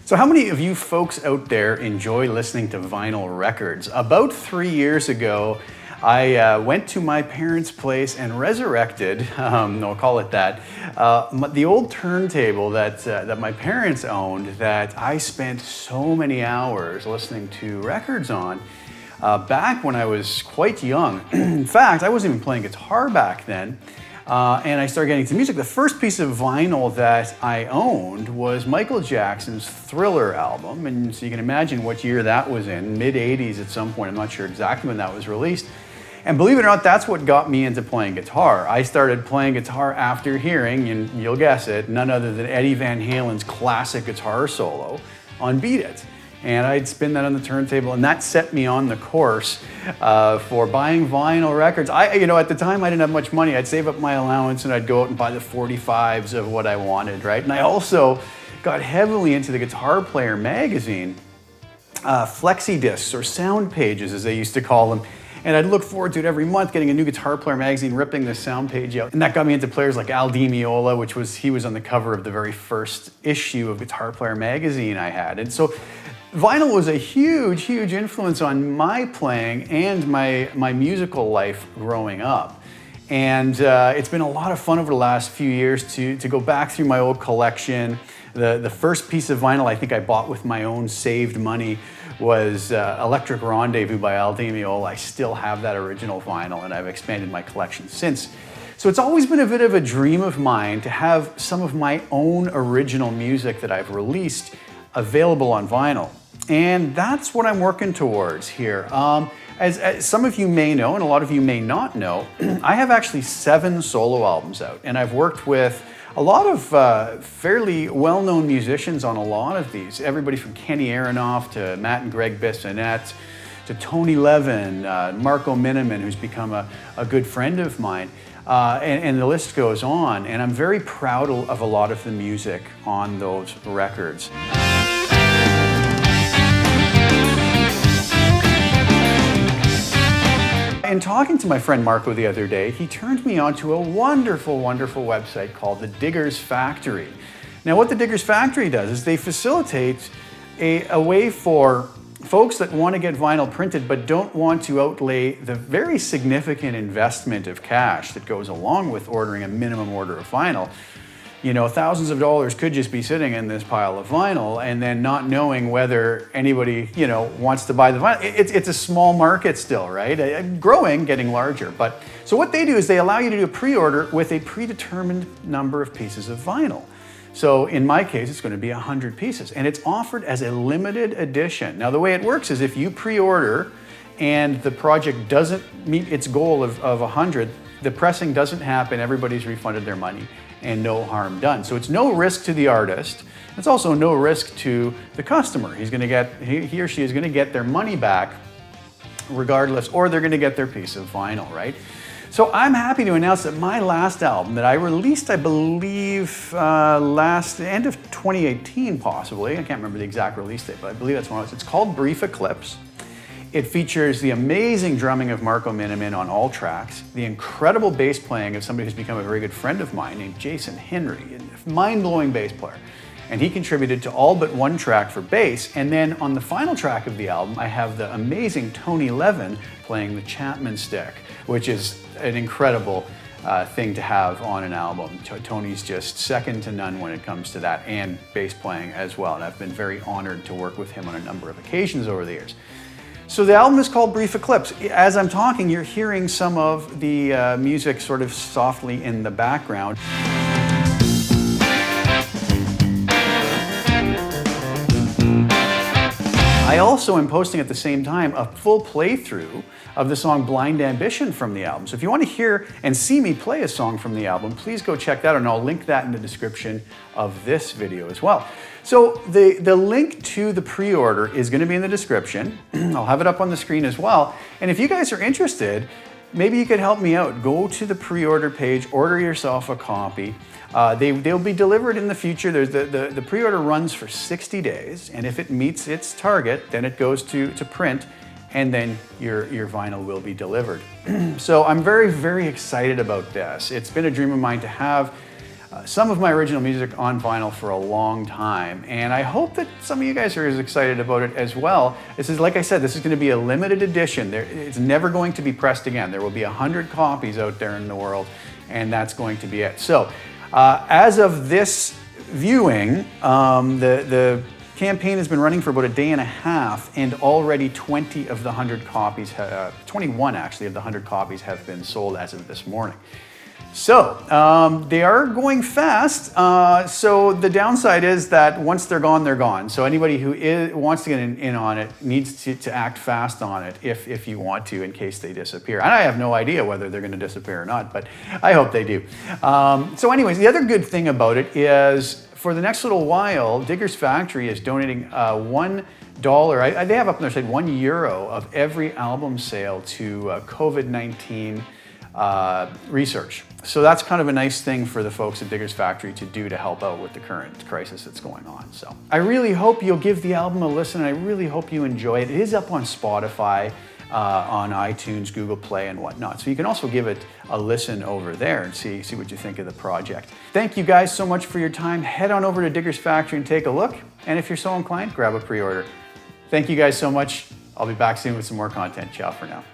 So how many of you folks out there enjoy listening to vinyl records? About 3 years ago, I went to my parents' place and resurrected, I'll call it that, the old turntable that my parents owned that I spent so many hours listening to records on back when I was quite young. In fact, I wasn't even playing guitar back then. And I started getting into music. The first piece of vinyl that I owned was Michael Jackson's Thriller album. And so you can imagine what year that was in, mid-'80s at some point. I'm not sure exactly when that was released. And believe it or not, that's what got me into playing guitar. I started playing guitar after hearing, and you'll guess it, none other than Eddie Van Halen's classic guitar solo on Beat It. And I'd spin that on the turntable, and that set me on the course for buying vinyl records. At the time, I didn't have much money. I'd save up my allowance, and I'd go out and buy the 45s of what I wanted, right? And I also got heavily into the Guitar Player magazine, flexi discs, or sound pages, as they used to call them. And I'd look forward to it every month, getting a new Guitar Player magazine, ripping the sound page out. And that got me into players like Al Di Meola, he was on the cover of the very first issue of Guitar Player magazine I had. And so vinyl was a huge, huge influence on my playing and my musical life growing up. And it's been a lot of fun over the last few years to go back through my old collection. The first piece of vinyl I think I bought with my own saved money was Electric Rendezvous by Al Di Meola. I still have that original vinyl, and I've expanded my collection since. So it's always been a bit of a dream of mine to have some of my own original music that I've released available on vinyl. And that's what I'm working towards here. As some of you may know, and a lot of you may not know, I have actually 7 solo albums out, and I've worked with a lot of fairly well-known musicians on a lot of these. Everybody from Kenny Aronoff to Matt and Greg Bissonette to Tony Levin, Marco Miniman, who's become a good friend of mine. And the list goes on, and I'm very proud of a lot of the music on those records. In talking to my friend Marco the other day, he turned me on to a wonderful, wonderful website called the Diggers Factory. Now, what the Diggers Factory does is they facilitate a way for folks that want to get vinyl printed but don't want to outlay the very significant investment of cash that goes along with ordering a minimum order of vinyl. You know, thousands of dollars could just be sitting in this pile of vinyl and then not knowing whether anybody, wants to buy the vinyl. It's a small market still, right? Growing, getting larger. But so what they do is they allow you to do a pre-order with a predetermined number of pieces of vinyl. So in my case, it's going to be 100 pieces, and it's offered as a limited edition. Now, the way it works is if you pre-order and the project doesn't meet its goal of 100, the pressing doesn't happen, everybody's refunded their money, and no harm done. So it's no risk to the artist. It's also no risk to the customer. He or she is going to get their money back regardless, or they're going to get their piece of vinyl, right? So I'm happy to announce that my last album that I released, I believe, end of 2018 possibly. I can't remember the exact release date, but I believe that's when it was. It's called Brief Eclipse. It features the amazing drumming of Marco Miniman on all tracks, the incredible bass playing of somebody who's become a very good friend of mine named Jason Henry, a mind-blowing bass player. And he contributed to all but one track for bass. And then on the final track of the album, I have the amazing Tony Levin playing the Chapman stick, which is an incredible thing to have on an album. Tony's just second to none when it comes to that, and bass playing as well. And I've been very honored to work with him on a number of occasions over the years. So the album is called Brief Eclipse. As I'm talking, you're hearing some of the music sort of softly in the background. I also am posting at the same time a full playthrough of the song Blind Ambition from the album. So if you want to hear and see me play a song from the album, please go check that out, and I'll link that in the description of this video as well. So the link to the pre-order is going to be in the description. I'll have it up on the screen as well. And if you guys are interested, maybe you could help me out. Go to the pre-order page, order yourself a copy. They'll be delivered in the future. The pre-order runs for 60 days, and if it meets its target, then it goes to print, and then your vinyl will be delivered. So I'm very, very excited about this. It's been a dream of mine to have some of my original music on vinyl for a long time, and I hope that some of you guys are as excited about it as well. This is, like I said, this is going to be a limited edition. It's never going to be pressed again. There will be 100 copies out there in the world, and that's going to be it. So, as of this viewing, the campaign has been running for about a day and a half, and already 20 of the 100 copies, 21 actually of the 100 copies have been sold as of this morning. So they are going fast. So the downside is that once they're gone, they're gone. So anybody who wants to get in on it needs to act fast on it if you want to, in case they disappear. And I have no idea whether they're going to disappear or not, but I hope they do. So anyways, the other good thing about it is for the next little while, Digger's Factory is donating $1. They have up on their site €1 of every album sale to COVID-19 research. So that's kind of a nice thing for the folks at Digger's Factory to do to help out with the current crisis that's going on. So I really hope you'll give the album a listen, and I really hope you enjoy it. It is up on Spotify, on iTunes, Google Play, and whatnot. So you can also give it a listen over there and see what you think of the project. Thank you guys so much for your time. Head on over to Digger's Factory and take a look. And if you're so inclined, grab a pre-order. Thank you guys so much. I'll be back soon with some more content. Ciao for now.